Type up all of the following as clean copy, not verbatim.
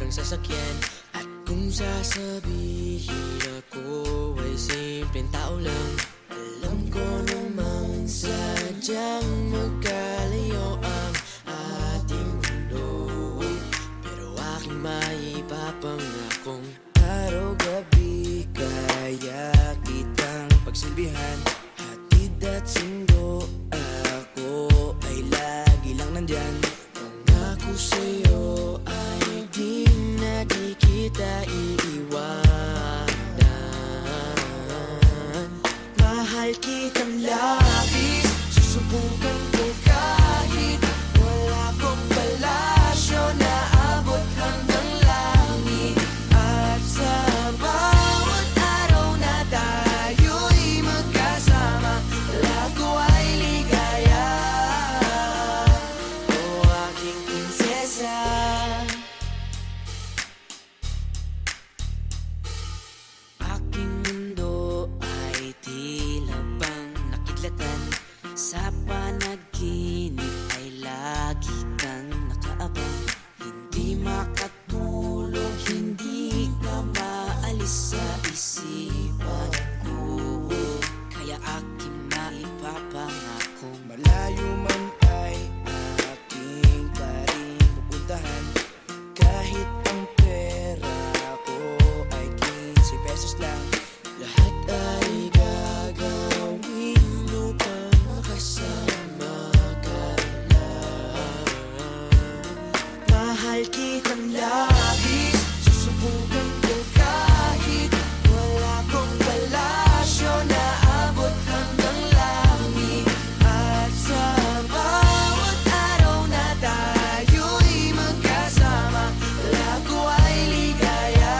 ng sasakyan. At kung sasabihin ako ay simpleng tao lang, alam ko namang sadyang magkalayo ang ating mundo. Pero aking maipapangakong araw-gabi kaya kitang pagsilbihan. Hatid at sundo, ako ay lagi lang nandyan. Pangako sa'yo ay di na di kita iiwanan. Mahal kitang labis, susubukan ko kahit wala kong palasyo na abot hanggang langit. At sa bawat araw na tayo'y magkasama, lago ay ligaya. O aking prinsesa, aking mundo ay tila bang nakidlatan. Sa panaginip ay lagi kang nakaabang. Hindi makatulog, hindi ka maalis sa isipan ko. Kaya aking maipapangakong malayo man ay aking pa rin pupuntahan. Kahit ang pera ko ay 15 pesos lang, lahat ay gagawin upang makasama ka lang. Mahal kitang labis, susubukan ko kahit wala kong palasyo na abot hanggang langit. At sa bawat araw na tayo'y magkasama, lago ay ligaya.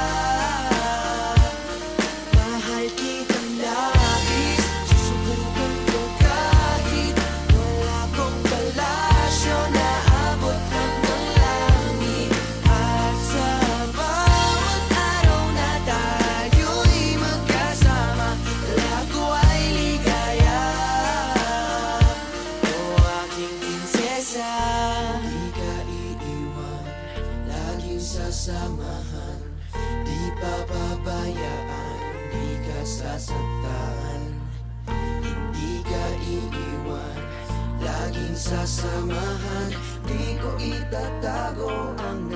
Mahal kitang labis, susubukan ko kahit wala kong palasyo na abot hanggang langit. At sa bawat araw na tayo'y magkasama, lago ay ligaya. O aking prinsesa, di ka iiwan, laging sasamahan. Di papabayaan, di ka sasaktan. Hindi ka iiwan, laging sasamahan. Di ko itatago ang